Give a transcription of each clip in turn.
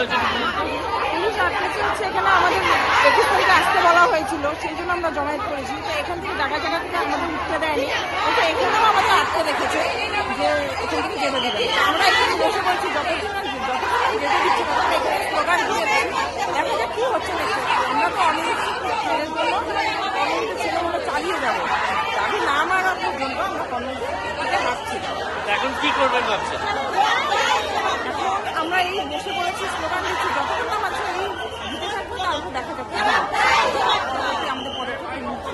হয়েছে? পুলিশ আটকেছে হচ্ছে এখানে আমাদের 21 তারিখে আসতে বলা হয়েছিল, সেই জন্য আমরা জমায়েত করেছি। তো এখান থেকে জায়গা জায়গা থেকে আমাদের উঠতে দেয়নি, কিন্তু এখানেও আমাদের আটকে রেখেছে যে এখান থেকে যেতে দিবে। আমরা এখানে বসে বলছি যতদিন যেতে দিচ্ছি ততদিন এখানে স্লোগান দিয়েছি, দেখা যাক কি হচ্ছে না। আমরা তো ছেলের জন্য কমিউনিটি ছেলেগুলো চালিয়ে যাবো, দাবি না মারার পর্যন্ত আমরা কমিউনিটিকে ভাবছি। এখন কি করবেন ভাবছেন? এখন আমরা এই বসে পড়েছি, স্লোগান দিচ্ছি, যতক্ষণ না পাচ্ছি এই দিতে থাকবো, তারপর দেখা যাচ্ছে আমাদের পদক্ষেপ নিচ্ছে।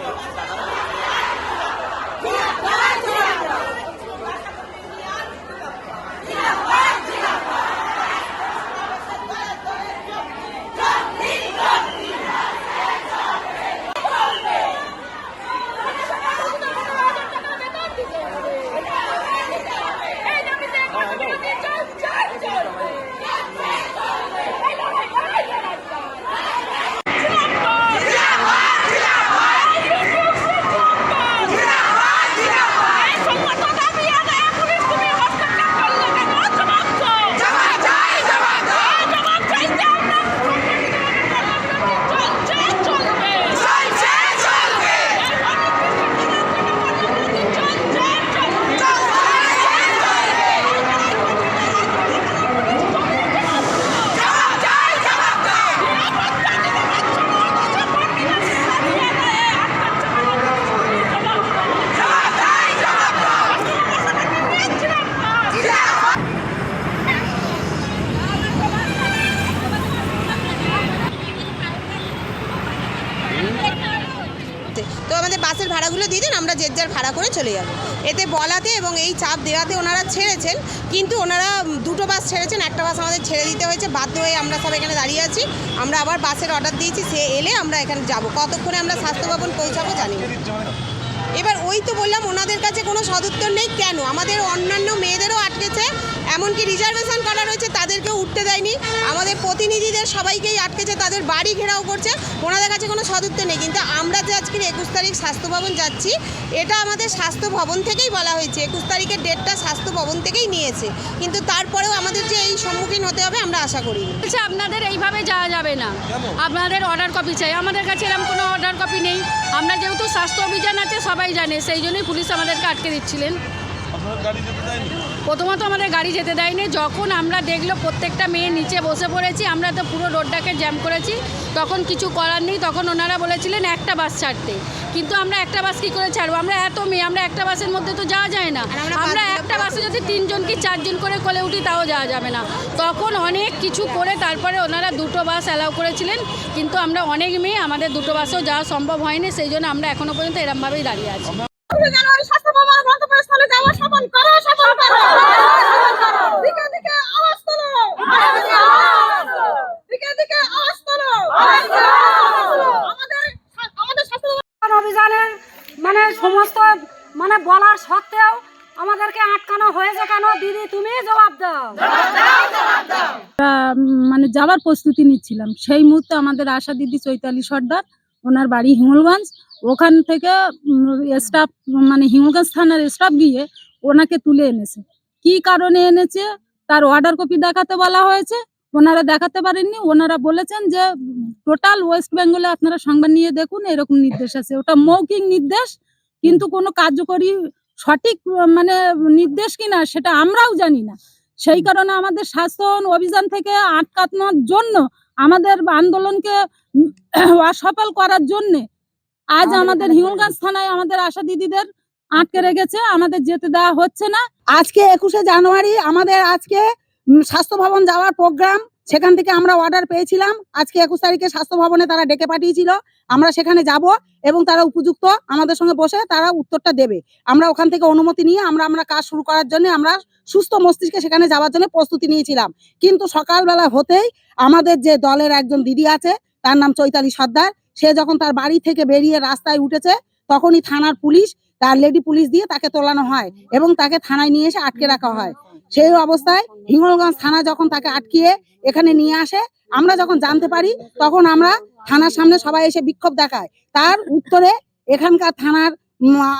তো আমাদের বাসের ভাড়াগুলো দিয়ে দিন, আমরা যে যার ভাড়া করে চলে যাব। এতে বলাতে এবং এই চাপ দেওয়াতে ওনারা ছেড়েছেন, কিন্তু ওনারা দুটো বাস ছেড়েছেন, একটা বাস আমাদের ছেড়ে দিতে হয়েছে। বাধ্য হয়ে আমরা সব এখানে দাঁড়িয়ে আছি। আমরা আবার বাসের অর্ডার দিয়েছি, সে এলে আমরা এখানে যাব। কতক্ষণে আমরা স্বাস্থ্য ভবন পৌঁছাবো জানি না। এবার ওই তো বললাম, ওনাদের কাছে কোনো সদুত্তর নেই। কেন আমাদের অন্যান্য মেয়েদেরও আটকেছে, এমনকি রিজার্ভেশন করা রয়েছে, তাদেরকেও উঠতে দেয়নি। আমাদের প্রতিনিধিদের সবাইকেই আটকেছে, তাদের বাড়ি ঘেরাও করছে। ওনাদের কাছে কোনো সদুত্তর নেই। কিন্তু আমরা যে আজকের 21 তারিখ স্বাস্থ্য ভবন যাচ্ছি, এটা আমাদের স্বাস্থ্য ভবন থেকেই বলা হয়েছে। 21 তারিখের ডেটটা স্বাস্থ্য ভবন থেকেই নিয়েছে, কিন্তু তারপরেও আমাদের যে এই সম্মুখীন হতে হবে আমরা আশা করিনি। আপনাদের এইভাবে যাওয়া যাবে না, আপনাদের অর্ডার কপি চাই। আমাদের কাছে এরকম কোনো অর্ডার কপি নেই। আমরা যেহেতু স্বাস্থ্য অভিযান আছে সবাই জানে, সেই জন্যই পুলিশ আমাদেরকে আটকে দিচ্ছিলেন। প্রথমত আমাদের গাড়ি যেতে দেয়নি। যখন আমরা দেখলো প্রত্যেকটা মেয়ে নিচে বসে পড়েছি, আমরা তো পুরো রোডটাকে জ্যাম করেছি, তখন কিছু করার নেই। তখন ওনারা বলেছিলেন একটা বাস ছাড়তে, কিন্তু আমরা একটা বাস কী করে ছাড়বো? আমরা এত মেয়ে, আমরা একটা বাসের মধ্যে তো যাওয়া যায় না। আমরা একটা বাসে যদি 3 জন কি 4 জন করে কোলে উঠি তাও যাওয়া যাবে না। তখন অনেক কিছু করে তারপরে ওনারা দুটো বাস অ্যালাউ করেছিলেন, কিন্তু আমরা অনেক মেয়ে, আমাদের দুটো বাসেও যাওয়া সম্ভব হয়নি। সেই জন্য আমরা এখনও পর্যন্ত এরমভাবেই দাঁড়িয়ে আছি। অভিযানের সমস্ত বলার সত্ত্বেও আমাদেরকে আটকানো হয়েছে কেন? দিদি তুমি জবাব দাও। যাওয়ার প্রস্তুতি নিচ্ছিলাম, সেই মুহূর্তে আমাদের আশা দিদি চৈতালি সর্দার, ওনার বাড়ি হিঙ্গলগঞ্জ, ওখান থেকে স্টাফ হিঙ্গলগঞ্জ থানার স্টাফ গিয়ে ওনাকে তুলে এনেছে। কি কারণে এনেছে তার অর্ডার কপি দেখাতে বলা হয়েছে, ওনারা দেখাতে পারেননি। ওনারা বলেছেন যে টোটাল ওয়েস্ট বেঙ্গলে আপনারা সংবাদ নিয়ে দেখুন, এরকম নির্দেশ আছে। ওটা মৌখিক নির্দেশ, কিন্তু কোনো কার্যকরী সঠিক নির্দেশ কিনা সেটা আমরাও জানি না। সেই কারণে আমাদের স্বাস্থ্য অভিযান থেকে আটকানোর জন্য, আমাদের আন্দোলনকে অসফল করার জন্য আজ আমাদের হিঙ্গলগঞ্জ থানায় আমাদের আশা দিদিদের আটকে রেখেছে, আমাদের যেতে দেওয়া হচ্ছে না। আজকে 21শে জানুয়ারি আমাদের আজকে স্বাস্থ্য ভবন যাওয়ার প্রোগ্রাম, সেখান থেকে আমরা অর্ডার পেয়েছিলাম। আজকে 21 তারিখে স্বাস্থ্য ভবনে তারা ডেকে পাঠিয়েছিল, আমরা সেখানে যাব এবং তারা উপযুক্ত আমাদের সঙ্গে বসে তারা উত্তরটা দেবে। আমরা ওখান থেকে অনুমতি নিয়ে আমরা কাজ শুরু করার জন্য আমরা সুস্থ মস্তিষ্কে সেখানে যাওয়ার জন্য প্রস্তুতি নিয়েছিলাম। কিন্তু সকালবেলা হতেই আমাদের যে দলের একজন দিদি আছে, তার নাম চৈতালি সর্দার, সে যখন তার বাড়ি থেকে বেরিয়ে রাস্তায় উঠেছে, তখনই থানার পুলিশ, তার লেডি পুলিশ দিয়ে তাকে তোলানো হয় এবং তাকে থানায় নিয়ে এসে আটকে রাখা হয়। সেই অবস্থায় হিঙ্গলগঞ্জ থানা যখন তাকে আটকিয়ে এখানে নিয়ে আসে, আমরা যখন জানতে পারি তখন আমরা থানার সামনে সবাই এসে বিক্ষোভ দেখায়। তার উত্তরে এখানকার থানার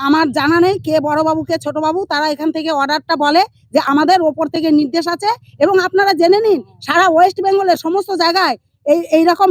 আমার জানা নেই কে বড়বাবু কে ছোটবাবু, তারা এখান থেকে অর্ডারটা বলে যে আমাদের ওপর থেকে নির্দেশ আছে। এবং আপনারা জেনে নিন সারা ওয়েস্ট বেঙ্গলের সমস্ত জায়গায় এইরকম